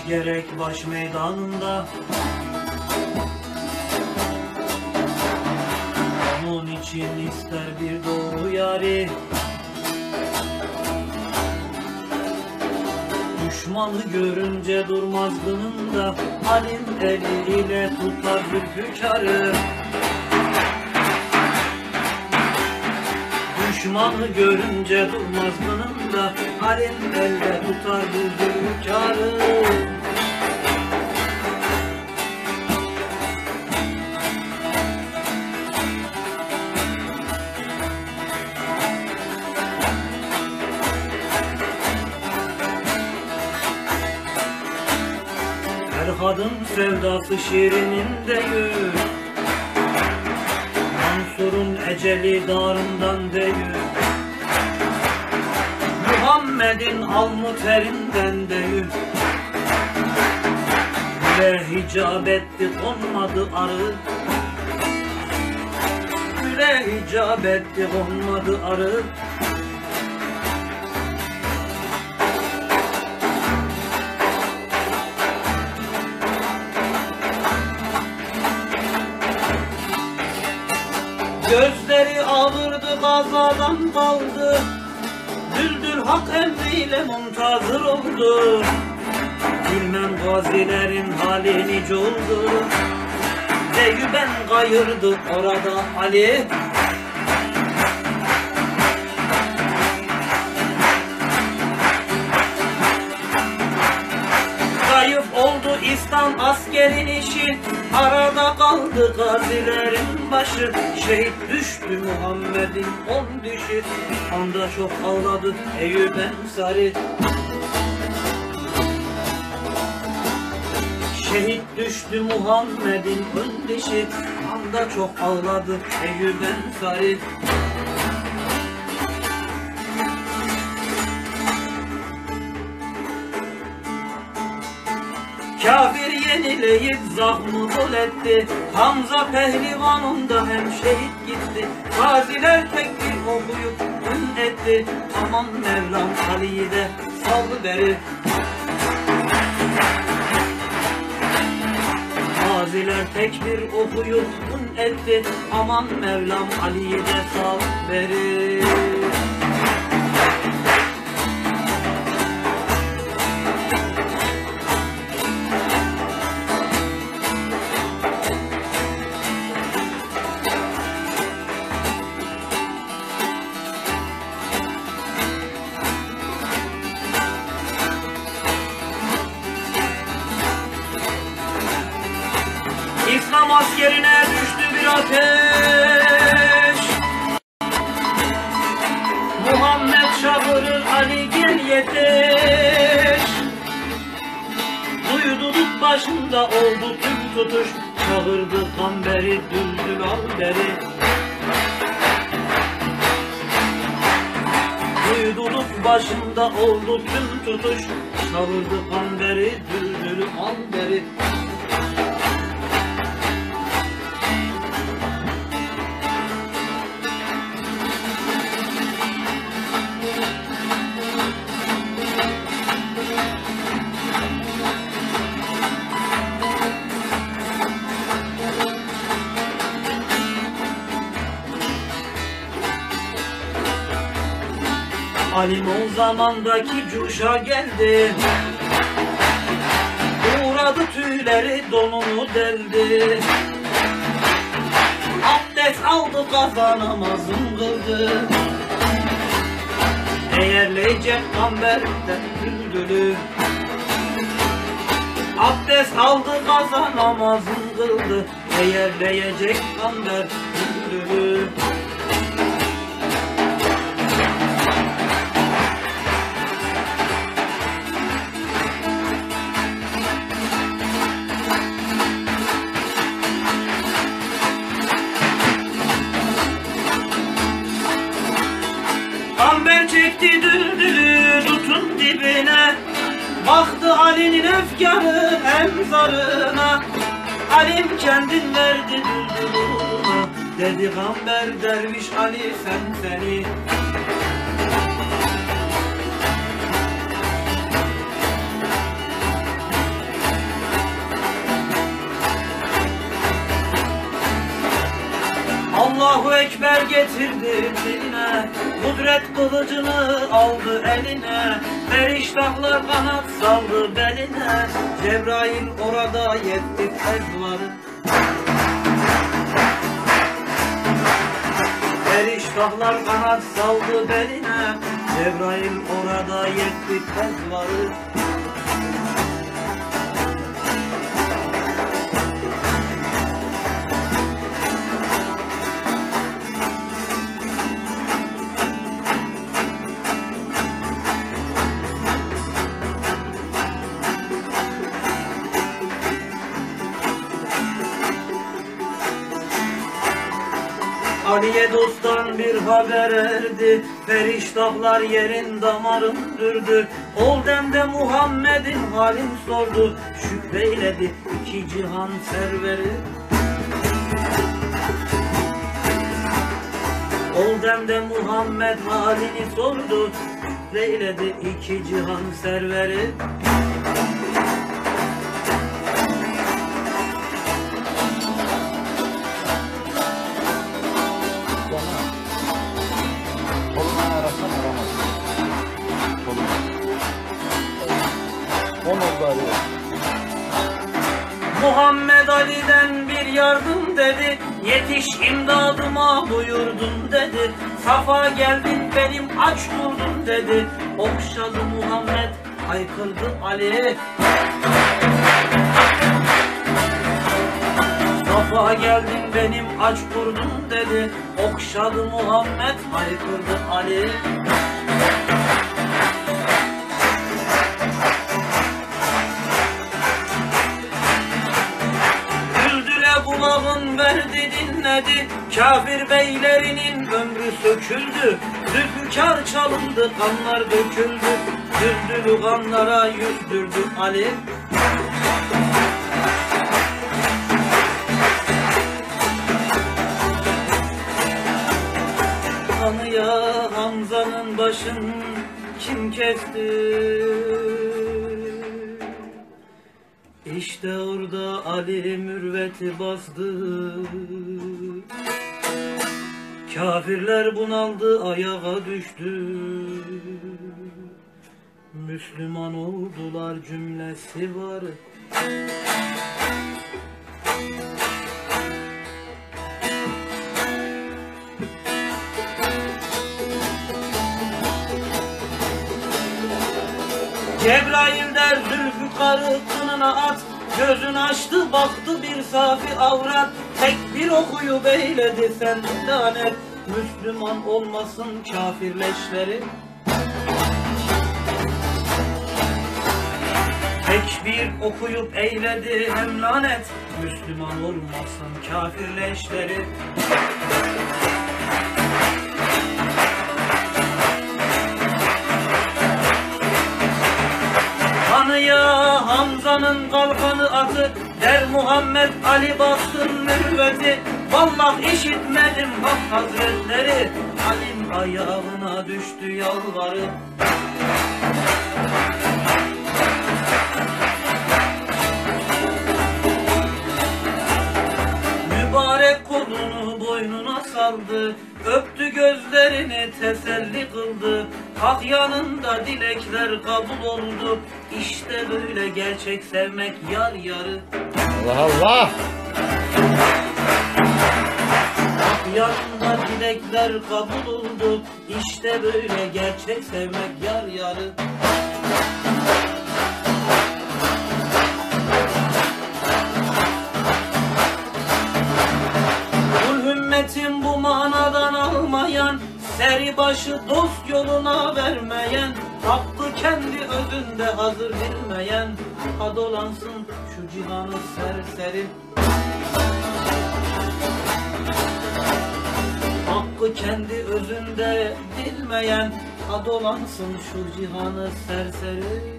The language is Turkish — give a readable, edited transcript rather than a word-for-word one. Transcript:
gerek baş meydanında. Onun için ister bir doğru yari. Düşmanı görünce durmaz gınında, halim eliyle tutar zülfükarı. Düşmanı görünce durmaz gınında, halim elde tutar zülfükarı. Her kadın sevdası şiirinin deyü, Mansur'un eceli darından deyü, Muhammed'in alnı terinden deyü. Güle hicab etti konmadı arı, Güle hicab etti konmadı arı. Gözleri ağırdı, gazadan kaldı, Düldül hak emriyle muntazır oldu. Bilmem gazilerin hali nice oldu, Deyüben kayırdı orada Ali. Zayıf oldu İslam askerin işi, arada kaldı gazilerin başı. Şehit düştü Muhammed'in 10 dişi, anda çok ağladı Eyüp Ensari. Şehit düştü Muhammed'in 10 dişi, anda çok ağladı Eyüp Ensari. Kafir yenileyip zahmı bol etti, Hamza pehlivanında hem şehit gitti. Gaziler tekbir okuyup ün etti, aman Mevlam Ali'yi de salıveri. Gaziler tekbir okuyup ün etti, aman Mevlam Ali'yi de salıveri. İslam askerine düştü bir ateş, Muhammed çağırır Ali gel yetiş. Duyduluk başında oldu tüm tutuş, Çağırdı Kamberi Düldül al beri. Duyduluk başında oldu tüm tutuş, Çağırdı Kamberi Düldül al beri. Halim o zamandaki cuşa geldi, uğradı tüyleri donunu deldi. Abdest aldı kaza namazını kıldı, eğerleyecek Kamber'den Düldül'ü. Abdest aldı kaza namazını kıldı, eğerleyecek Kamber Düldül'ü. Kamber çekti Düldül'ü tutun dibine, baktı Ali'nin efkarı emzarına. Alim kendin verdi Düldül'üne, dedi Kamber derviş Ali sen seni. getirdi diline, kudret kılıcını aldı eline, feriştahlar kanat saldı beline, Cebrail orada yetti tezvarı. Feriştahlar kanat saldı beline, Cebrail orada yetti tezvarı. Ali'ye dosttan bir haber erdi, feriştahlar yerin damarın dürdü. Ol demde Muhammed'in halin sordu, şükreyledi iki cihan serveri. Ol demde Muhammed halini sordu, şükreyledi iki cihan serveri. Muhammed Ali'den bir yardım dedi, yetiş imdadıma buyurdun dedi. Safa geldin benim aç durdun dedi, okşadı Muhammed haykırdı Ali. Safa geldin benim aç durdun dedi, okşadı Muhammed haykırdı Ali. Kulağın verdi dinledi, kafir beylerinin ömrü söküldü. Zülfikar çalındı, kanlar döküldü, düldülü kanlara yüzdürdü Ali. Kanıya Hamza'nın başını kim kesti? İşte orada Ali mürveti bastı, kafirler bunaldı, ayağa düştü. Müslüman oldular cümlesi var. Cebrail der Zülfikar'ı kınına at, gözün açtı baktı bir safi avrat, tek bir okuyup eyledi sen lanet, Müslüman olmasın kafirleşleri. Tek bir okuyup eyledi hem lanet, Müslüman olmasın kafirleşleri. Kanıya Hamza'nın kalkanı atı, der Muhammed Ali bassın mürveti. Vallahi işitmedim Hak Hazretleri, Ali'm ayağına düştü yalvarı. Mübarek kolunu boynuna saldı, öptü gözlerini teselli kıldı. Hak yanında dilekler kabul oldu, İşte böyle gerçek sevmek yar yarı. Allah Allah! Hak yanında dilekler kabul oldu, İşte böyle gerçek sevmek yar yarı. Kul ümmetin bu manadan almayan, seri başı dost yoluna vermeyen, hakkı kendi özünde hazır bilmeyen, hadolansın şu cihanı serseri. Hakkı kendi özünde bilmeyen, hadolansın şu cihanı serseri.